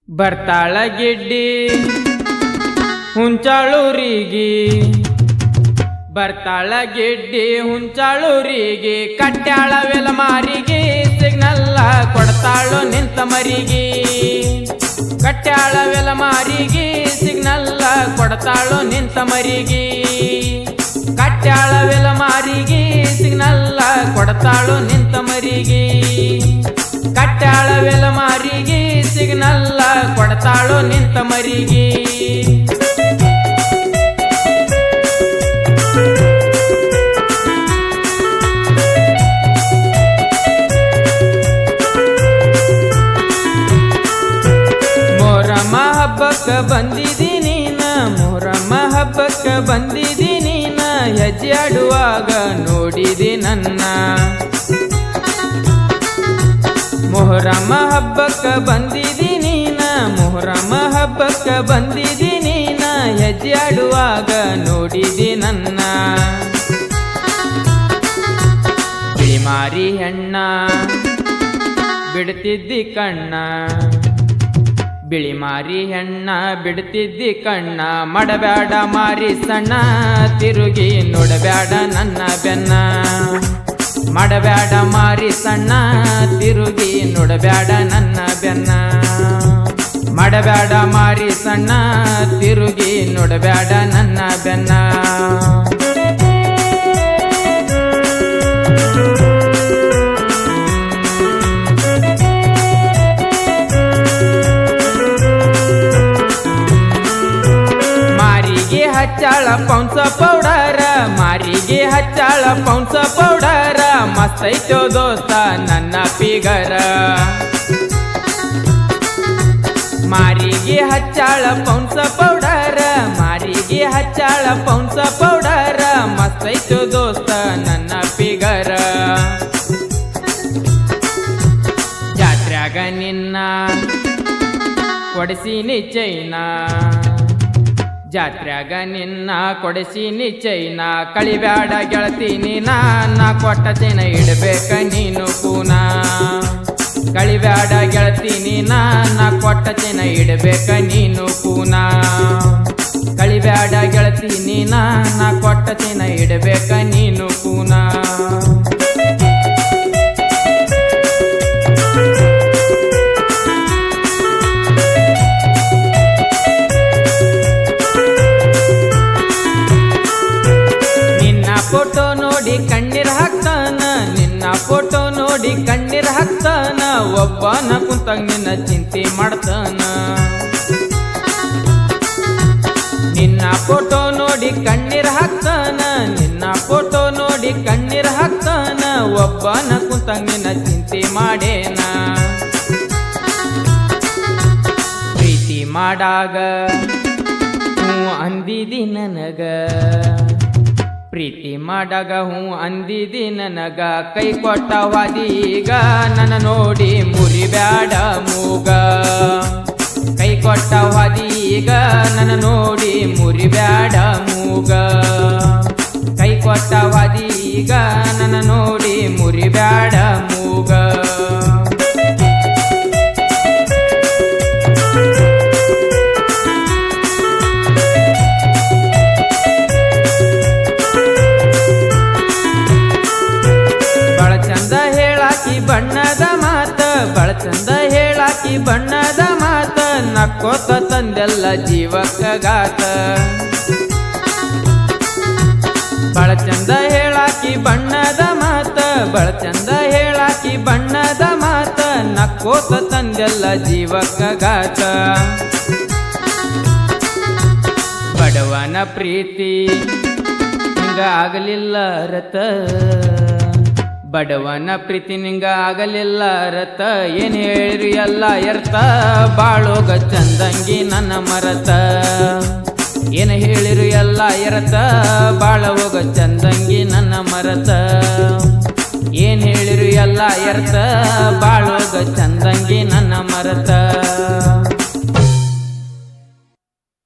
ಬರ್ತಾಳ ಗಿಡ್ಡಿ ಹುಂಚಾಳೂರಿಗೆ, ಬರ್ತಾಳ ಗಿಡ್ಡಿ ಹುಂಚಾಳೂರಿಗೆ, ಕಟ್ಯಾಳ ವೆಲಮಾರಿಗೆ ಸಿಗ್ನಲ್ಲ ಕೊಡ್ತಾಳೋ ನಿಂತ ಮರಿಗೆ, ಕಟ್ಯಾಳ ವೆಲಮಾರಿಗೆ ಸಿಗ್ನಲ್ಲ ಕೊಡ್ತಾಳೋ ನಿಂತ ಮರಿಗೆ, ಕಟ್ಯಾಳ ವೆಲಮಾರಿಗೆ ಸಿಗ್ನಲ್ಲ ಕೊಡ್ತಾಳೋ ನಿಂತ ಮರಿಗೆ, ಕಟ್ಯಾಳ ವೆಲಮಾರಿಗೆ ಸಿಗ್ನಲ್ಲ ಕೊಡ್ತಾಳೋ ನಿಂತ ಮರಿಗೆ. ಮೊಹರಮ ಹಬ್ಬಕ್ಕ ಬಂದಿದಿ ನೀನ, ಮೊಹರಮ ಹಬ್ಬಕ್ಕ ಬಂದಿದಿ ನೀನ, ಹೆಜ್ಜೆ ಆಡುವಾಗ ನೋಡಿದಿ ನನ್ನ, ಮೊಹರಮ ಹಬ್ಬಕ್ಕ ಬಂದಿದಿ ನೀನ, ಮೊಹರಮ ಹಬ್ಬಕ್ಕ ಬಂದಿದಿ ನೀನ, ಹೆಜ್ಜೆ ಆಡುವಾಗ ನೋಡಿದಿ ನನ್ನ, ಬಿಳಿಮಾರಿ ಹೆಣ್ಣ ಬಿಡ್ತಿದ್ದಿ ಕಣ್ಣ, ಬಿಳಿಮಾರಿ ಹೆಣ್ಣ ಬಿಡ್ತಿದ್ದಿ ಕಣ್ಣ, ಮಾಡಬ್ಯಾಡ ಮಾರಿ ಸಣ್ಣ ತಿರುಗಿ ನೋಡಬ್ಯಾಡ ನನ್ನ ಬೆನ್ನ, ಮಾಡಬ್ಯಾಡ ಮಾರಿ ಸಣ್ಣ ತಿರುಗಿ ನೋಡಬ್ಯಾಡ ನನ್ನ ಬೆನ್ನ, ಮಾಡಬ್ಯಾಡ ಮಾರಿ ಸಣ್ಣ ತಿರುಗಿ ನೋಡಬ್ಯಾಡ ನನ್ನ ಬೆನ್ನ. ಮಾರಿಗೆ ಹಚ್ಚಾಳ ಪೌನ್ಸ ಪೌಡರ, ಮಾರಿಗೆ ಹಚ್ಚಾಳ ಪೌನ್ಸ ಪೌಡರ, ಮಸ್ತೈತೋ ದೋಸ್ತ ನನ್ನ ಪಿಗರ, ಮಾರಿಗೆ ಹಚ್ಚಾಳ ಪೌನ್ಸ ಪೌಡರ, ಮಾರಿಗೆ ಹಚ್ಚಾಳ ಪೌನ್ಸ ಪೌಡರ, ಮಸ್ತೈತೋ ದೋಸ್ತ ನನ್ನ ಪಿಗರ, ಜಾತ್ರ್ಯಾಗ ನಿನ್ನ ಕೊಡಿಸಿನಿ ಚೈನ, ಜಾತ್ರ್ಯಾಗ ನಿನ್ನ ಕೊಡಿಸಿನಿ ಚೈನ, ಕಳಿಬ್ಯಾಡ ಗೆಳತಿ ನೀನ, ನಾ ಕೊಟ್ಟ ಚೈನ ಇಡಬೇಕ ನೀನು ಕೂನ, ಕಳಿಬ್ಯಾಡ ಗೆಳತಿ ನೀನ, ನಾ ಕೊಟ್ಟ ಚೈನ ಇಡಬೇಕ ನೀನು ಕೂನ, ಕಳಿಬ್ಯಾಡ ಗೆಳತಿ ನೀನ, ನಾ ಕೊಟ್ಟ ಚೈನ ಇಡಬೇಕ ನೀನು ಕೂನ. ಫೋಟೋ ನೋಡಿ ಕಣ್ಣೀರ್ ಹಾಕ್ತಾನ, ನಿನ್ನ ಫೋಟೋ ನೋಡಿ ಕಣ್ಣೀರ್ ಹಾಕ್ತಾನ, ಒಬ್ಬನ ಕುಂತಾಗ ನಿನ್ನ ಚಿಂತೆ ಮಾಡ್ತಾನ, ನಿನ್ನ ಫೋಟೋ ನೋಡಿ ಕಣ್ಣೀರ್ ಹಾಕ್ತಾನ, ನಿನ್ನ ಫೋಟೋ ನೋಡಿ ಕಣ್ಣೀರ್ ಹಾಕ್ತಾನ, ಒಬ್ಬನ ಕುಂತಾಗ ನಿನ್ನ ಚಿಂತೆ ಮಾಡೇನ, ಪ್ರೀತಿ ಮಾಡಾಗ ಹ್ಞೂ ಅಂದಿದಿ ನನಗ, ಪ್ರೀತಿ ಮಾಡಾಗ ಹ್ಞೂ ಅಂದಿದಿ ನನಗ, ಕೈ ಕೊಟ್ಟ ವಾದೀಗ ನನ್ನ ನೋಡಿ ಮುರಿಬ್ಯಾಡ ಮೂಗ, ಕೈ ಕೊಟ್ಟ ವಾದೀಗ ನನ್ನ ನೋಡಿ ಮುರಿಬ್ಯಾಡ ಮೂಗ, ಕೈ ಕೊಟ್ಟ ವಾದೀಗ ನನ್ನ ನೋಡಿ ಮುರಿಬ್ಯಾಡ ಮೂಗ. ಬಣ್ಣದ ಮಾತ ಬಳ ಚಂದ ಹೇಳಾಕಿ ಬಣ್ಣದ ಮಾತ, ನಕ್ಕೋತ ತಂದೆಲ್ಲ ಜೀವಕ್ಕ ಗಾತ, ಬಳ ಚಂದ ಹೇಳಾಕಿ ಬಣ್ಣದ ಮಾತ, ಬಳ ಚಂದ ಹೇಳಾಕಿ ಬಣ್ಣದ ಮಾತ, ನಕ್ಕೋತ ತಂದೆಲ್ಲ ಜೀವಕ್ಕ ಗಾತ, ಬಡವನ ಪ್ರೀತಿ ಹಿಂಗ ಆಗಲಿಲ್ಲ ರತ, ಬಡವನ ಪ್ರೀತಿ ನಿಂಗ ಆಗಲಿಲ್ಲ ರತ, ಏನ್ ಹೇಳಿರಿ ಎಲ್ಲ ಎರ್ತ, ಬಾಳೋಗ ಚಂದಂಗಿ ನನ್ನ ಮರತ, ಏನ್ ಹೇಳಿರು ಎಲ್ಲ ಎರತ, ಬಾಳ ಹೋಗ ಚಂದಂಗಿ ನನ್ನ ಮರತ, ಏನ್ ಹೇಳಿರು ಎಲ್ಲ ಎರ್ತ, ಬಾಳೋಗ ಚಂದಂಗಿ ನನ್ನ ಮರತ.